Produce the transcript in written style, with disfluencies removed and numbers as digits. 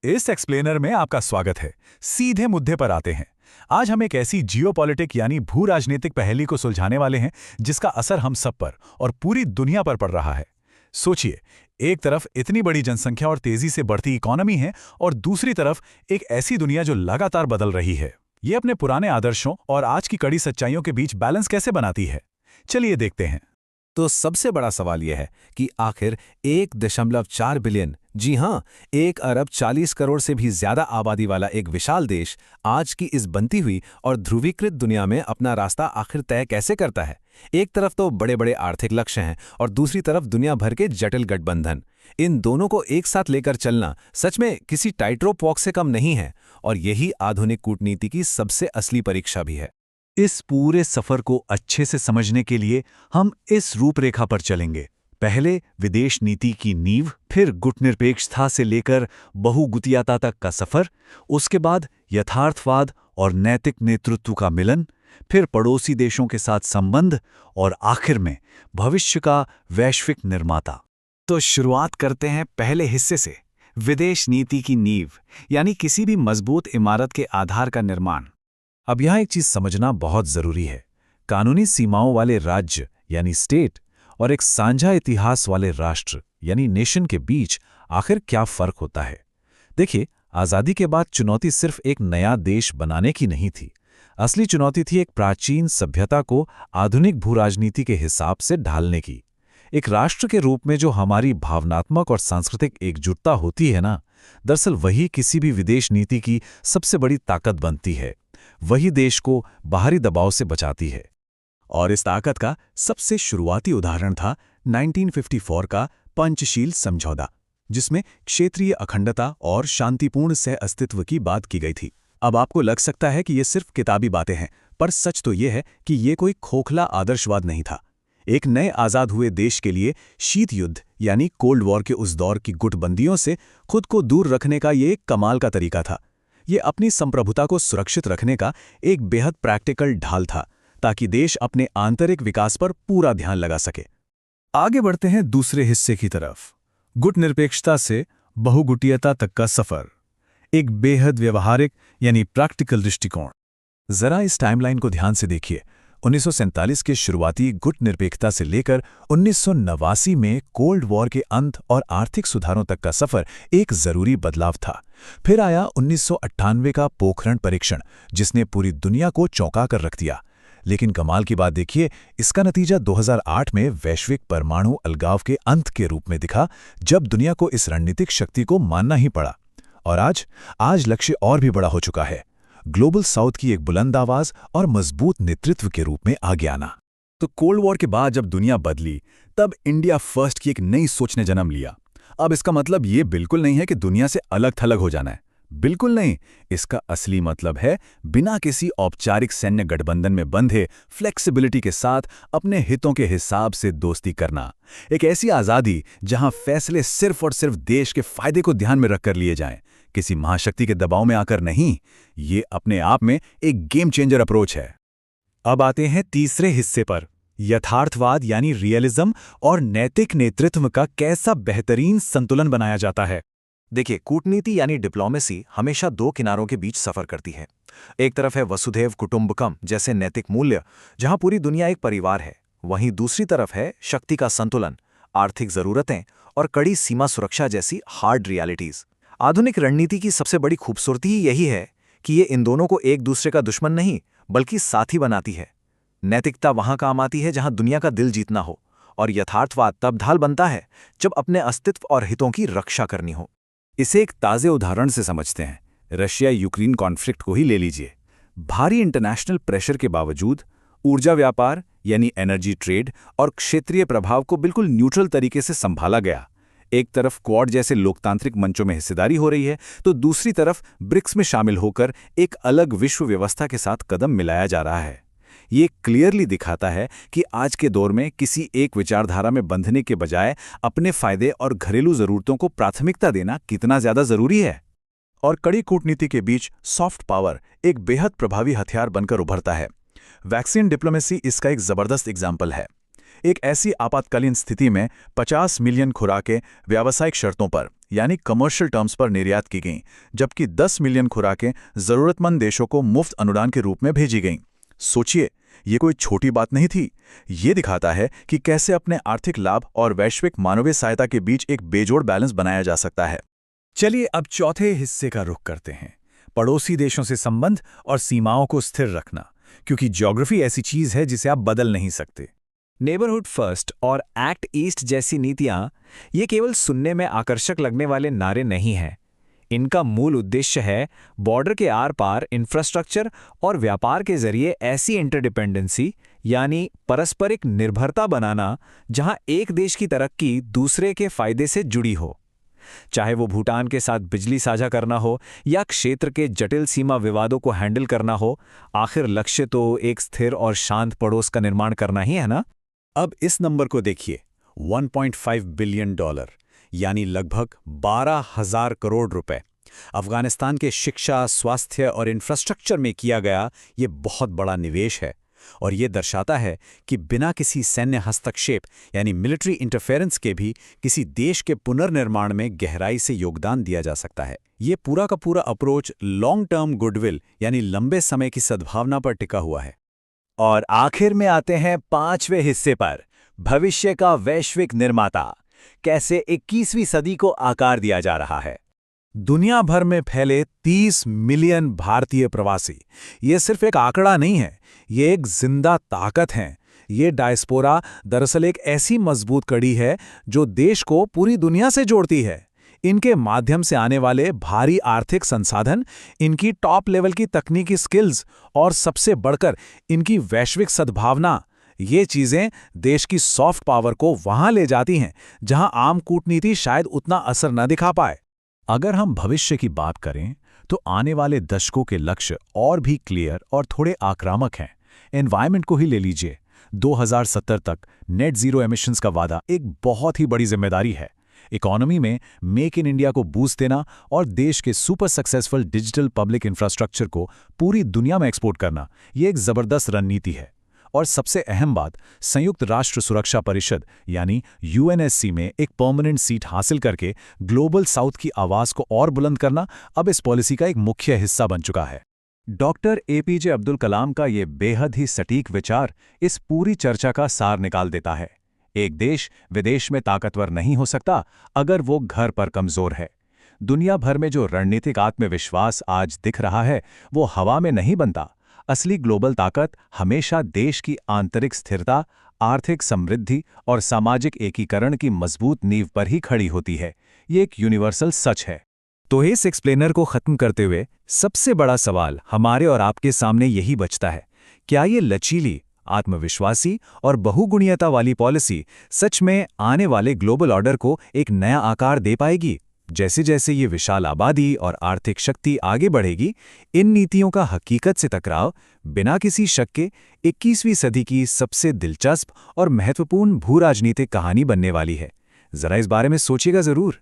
इस एक्सप्लेनर में आपका स्वागत है। सीधे मुद्दे पर आते हैं। आज हम एक ऐसी जियोपॉलिटिक यानी भू राजनीतिक पहेली को सुलझाने वाले हैं जिसका असर हम सब पर और पूरी दुनिया पर पड़ रहा है। सोचिए, एक तरफ इतनी बड़ी जनसंख्या और तेजी से बढ़ती इकोनॉमी है और दूसरी तरफ एक ऐसी दुनिया जो लगातार बदल रही है। ये अपने पुराने आदर्शों और आज की कड़ी सच्चाइयों के बीच बैलेंस कैसे बनाती है? चलिए देखते हैं। तो सबसे बड़ा सवाल यह है कि आखिर 1.4 बिलियन, जी हां, 1 अरब 40 करोड़ से भी ज्यादा आबादी वाला एक विशाल देश आज की इस बनती हुई और ध्रुवीकृत दुनिया में अपना रास्ता आखिर तय कैसे करता है। एक तरफ तो बड़े बड़े आर्थिक लक्ष्य हैं और दूसरी तरफ दुनिया भर के जटिल गठबंधन। इन दोनों को एक साथ लेकर चलना सच में किसी टाइटरोप वॉक से कम नहीं है, और यही आधुनिक कूटनीति की सबसे असली परीक्षा भी है। इस पूरे सफर को अच्छे से समझने के लिए हम इस रूपरेखा पर चलेंगे। पहले विदेश नीति की नींव, फिर गुटनिरपेक्षता से लेकर बहुगुतियाता तक का सफर, उसके बाद यथार्थवाद और नैतिक नेतृत्व का मिलन, फिर पड़ोसी देशों के साथ संबंध और आखिर में भविष्य का वैश्विक निर्माता। तो शुरुआत करते हैं पहले हिस्से से, विदेश नीति की नींव, यानी किसी भी मजबूत इमारत के आधार का निर्माण। अब यहाँ एक चीज समझना बहुत जरूरी है। कानूनी सीमाओं वाले राज्य यानी स्टेट और एक साझा इतिहास वाले राष्ट्र यानी नेशन के बीच आखिर क्या फर्क होता है? देखिए, आज़ादी के बाद चुनौती सिर्फ एक नया देश बनाने की नहीं थी। असली चुनौती थी एक प्राचीन सभ्यता को आधुनिक भूराजनीति के हिसाब से ढालने की। एक राष्ट्र के रूप में जो हमारी भावनात्मक और सांस्कृतिक एकजुटता होती है ना, दरअसल वही किसी भी विदेश नीति की सबसे बड़ी ताकत बनती है। वही देश को बाहरी दबाव से बचाती है। और इस ताकत का सबसे शुरुआती उदाहरण था 1954 का पंचशील समझौता, जिसमें क्षेत्रीय अखंडता और शांतिपूर्ण सह अस्तित्व की बात की गई थी। अब आपको लग सकता है कि ये सिर्फ किताबी बातें हैं, पर सच तो ये है कि ये कोई खोखला आदर्शवाद नहीं था। एक नए आज़ाद हुए देश के लिए शीत युद्ध यानी कोल्ड वॉर के उस दौर की गुटबंदियों से खुद को दूर रखने का ये एक कमाल का तरीका था। ये अपनी संप्रभुता को सुरक्षित रखने का एक बेहद प्रैक्टिकल ढाल था, ताकि देश अपने आंतरिक विकास पर पूरा ध्यान लगा सके। आगे बढ़ते हैं दूसरे हिस्से की तरफ, गुटनिरपेक्षता से बहुगुटीयता तक का सफर। एक बेहद व्यवहारिक यानी प्रैक्टिकल दृष्टिकोण। जरा इस टाइमलाइन को ध्यान से देखिए। 1947 के शुरुआती गुटनिरपेक्षता से लेकर 1989 में कोल्ड वॉर के अंत और आर्थिक सुधारों तक का सफर एक जरूरी बदलाव था। फिर आया 1998 का पोखरण परीक्षण, जिसने पूरी दुनिया को चौंका कर रख दिया। लेकिन कमाल की बात देखिए, इसका नतीजा 2008 में वैश्विक परमाणु अलगाव के अंत के रूप में दिखा, जब दुनिया को इस रणनीतिक शक्ति को मानना ही पड़ा। और आज लक्ष्य और भी बड़ा हो चुका है, ग्लोबल साउथ की एक बुलंद आवाज और मजबूत नेतृत्व के रूप में आगे आना। तो कोल्ड वॉर के बाद जब दुनिया बदली, तब इंडिया फर्स्ट की एक नई सोच ने जन्म लिया। अब इसका मतलब ये बिल्कुल नहीं है कि दुनिया से अलग थलग हो जाना है, बिल्कुल नहीं। इसका असली मतलब है बिना किसी औपचारिक सैन्य गठबंधन में बंधे फ्लेक्सिबिलिटी के साथ अपने हितों के हिसाब से दोस्ती करना। एक ऐसी आज़ादी जहां फैसले सिर्फ और सिर्फ देश के फायदे को ध्यान में रखकर लिए जाएं, किसी महाशक्ति के दबाव में आकर नहीं। ये अपने आप में एक गेम चेंजर अप्रोच है। अब आते हैं तीसरे हिस्से पर, यथार्थवाद यानी रियलिज्म और नैतिक नेतृत्व का कैसा बेहतरीन संतुलन बनाया जाता है। देखिए, कूटनीति यानी डिप्लोमेसी हमेशा दो किनारों के बीच सफर करती है। एक तरफ है वसुधैव कुटुंबकम जैसे नैतिक मूल्य, जहां पूरी दुनिया एक परिवार है। वहीं दूसरी तरफ है शक्ति का संतुलन, आर्थिक जरूरतें और कड़ी सीमा सुरक्षा जैसी हार्ड रियलिटीज। आधुनिक रणनीति की सबसे बड़ी खूबसूरती ही यही है कि ये इन दोनों को एक दूसरे का दुश्मन नहीं बल्कि साथी बनाती है। नैतिकता वहां काम आती है जहां दुनिया का दिल जीतना हो, और यथार्थवाद तब ढाल बनता है जब अपने अस्तित्व और हितों की रक्षा करनी हो। इसे एक ताज़े उदाहरण से समझते हैं। रशिया यूक्रेन कॉन्फ्लिक्ट को ही ले लीजिए। भारी इंटरनेशनल प्रेशर के बावजूद ऊर्जा व्यापार यानी एनर्जी ट्रेड और क्षेत्रीय प्रभाव को बिल्कुल न्यूट्रल तरीके से संभाला गया। एक तरफ क्वाड जैसे लोकतांत्रिक मंचों में हिस्सेदारी हो रही है, तो दूसरी तरफ ब्रिक्स में शामिल होकर एक अलग विश्व व्यवस्था के साथ कदम मिलाया जा रहा है। ये क्लियरली दिखाता है कि आज के दौर में किसी एक विचारधारा में बंधने के बजाय अपने फायदे और घरेलू जरूरतों को प्राथमिकता देना कितना ज्यादा जरूरी है। और कड़ी कूटनीति के बीच सॉफ्ट पावर एक बेहद प्रभावी हथियार बनकर उभरता है। वैक्सीन डिप्लोमेसी इसका एक जबरदस्त एग्जाम्पल है। एक ऐसी आपातकालीन स्थिति में 50 मिलियन खुराकें व्यावसायिक शर्तों पर यानी कमर्शियल टर्म्स पर निर्यात की गईं, जबकि 10 मिलियन खुराकें जरूरतमंद देशों को मुफ्त अनुदान के रूप में भेजी गईं। सोचिए, ये कोई छोटी बात नहीं थी। ये दिखाता है कि कैसे अपने आर्थिक लाभ और वैश्विक मानवीय सहायता के बीच एक बेजोड़ बैलेंस बनाया जा सकता है। चलिए अब चौथे हिस्से का रुख करते हैं, पड़ोसी देशों से संबंध और सीमाओं को स्थिर रखना, क्योंकि ज्योग्राफी ऐसी चीज है जिसे आप बदल नहीं सकते। नेबरहुड फर्स्ट और एक्ट ईस्ट जैसी नीतियां ये केवल सुनने में आकर्षक लगने वाले नारे नहीं हैं। इनका मूल उद्देश्य है बॉर्डर के आर पार इंफ्रास्ट्रक्चर और व्यापार के जरिए ऐसी इंटरडिपेंडेंसी यानी पारस्परिक निर्भरता बनाना जहां एक देश की तरक्की दूसरे के फायदे से जुड़ी हो। चाहे वो भूटान के साथ बिजली साझा करना हो या क्षेत्र के जटिल सीमा विवादों को हैंडल करना हो, आखिर लक्ष्य तो एक स्थिर और शांत पड़ोस का निर्माण करना ही है ना। अब इस नंबर को देखिए, 1.5 बिलियन डॉलर यानी लगभग 12,000 करोड़ रुपए अफगानिस्तान के शिक्षा, स्वास्थ्य और इंफ्रास्ट्रक्चर में किया गया ये बहुत बड़ा निवेश है। और ये दर्शाता है कि बिना किसी सैन्य हस्तक्षेप यानी मिलिट्री इंटरफेरेंस के भी किसी देश के पुनर्निर्माण में गहराई से योगदान दिया जा सकता है। ये पूरा का पूरा अप्रोच लॉन्ग टर्म गुडविल यानी लंबे समय की सद्भावना पर टिका हुआ है। और आखिर में आते हैं 5वें हिस्से पर, भविष्य का वैश्विक निर्माता, कैसे 21वीं सदी को आकार दिया जा रहा है। दुनिया भर में फैले 30 मिलियन भारतीय प्रवासी ये सिर्फ एक आंकड़ा नहीं है, ये एक जिंदा ताकत है। ये डायस्पोरा दरअसल एक ऐसी मजबूत कड़ी है जो देश को पूरी दुनिया से जोड़ती है। इनके माध्यम से आने वाले भारी आर्थिक संसाधन, इनकी टॉप लेवल की तकनीकी स्किल्स और सबसे बढ़कर इनकी वैश्विक सद्भावना, ये चीजें देश की सॉफ्ट पावर को वहां ले जाती हैं जहां आम कूटनीति शायद उतना असर न दिखा पाए। अगर हम भविष्य की बात करें तो आने वाले दशकों के लक्ष्य और भी क्लियर और थोड़े आक्रामक हैं। एनवायरनमेंट को ही ले लीजिए, 2070 तक नेट जीरो एमिशंस का वादा एक बहुत ही बड़ी जिम्मेदारी है। इकोनॉमी में मेक इन इंडिया को बूस्ट देना और देश के super successful digital public infrastructure को पूरी दुनिया में एक्सपोर्ट करना, ये एक जबरदस्त रणनीति है। और सबसे अहम बात, संयुक्त राष्ट्र सुरक्षा परिषद यानी यूएनएससी में एक परमानेंट सीट हासिल करके ग्लोबल साउथ की आवाज को और बुलंद करना अब इस पॉलिसी का एक मुख्य हिस्सा बन चुका है। डॉक्टर एपीजे अब्दुल कलाम का ये बेहद ही सटीक विचार इस पूरी चर्चा का सार निकाल देता है। एक देश विदेश में ताकतवर नहीं हो सकता अगर वो घर पर कमजोर है। दुनिया भर में जो रणनीतिक आत्मविश्वास आज दिख रहा है वो हवा में नहीं बनता। असली ग्लोबल ताकत हमेशा देश की आंतरिक स्थिरता, आर्थिक समृद्धि और सामाजिक एकीकरण की मजबूत नींव पर ही खड़ी होती है। ये एक यूनिवर्सल सच है। तो इस एक्सप्लेनर को खत्म करते हुए सबसे बड़ा सवाल हमारे और आपके सामने यही बचता है, क्या ये लचीली, आत्मविश्वासी और बहुगुणीयता वाली पॉलिसी सच में आने वाले ग्लोबल ऑर्डर को एक नया आकार दे पाएगी? जैसे जैसे ये विशाल आबादी और आर्थिक शक्ति आगे बढ़ेगी, इन नीतियों का हकीकत से टकराव बिना किसी शक के 21वीं सदी की सबसे दिलचस्प और महत्वपूर्ण भू राजनीतिक कहानी बनने वाली है। जरा इस बारे में सोचिएगा जरूर।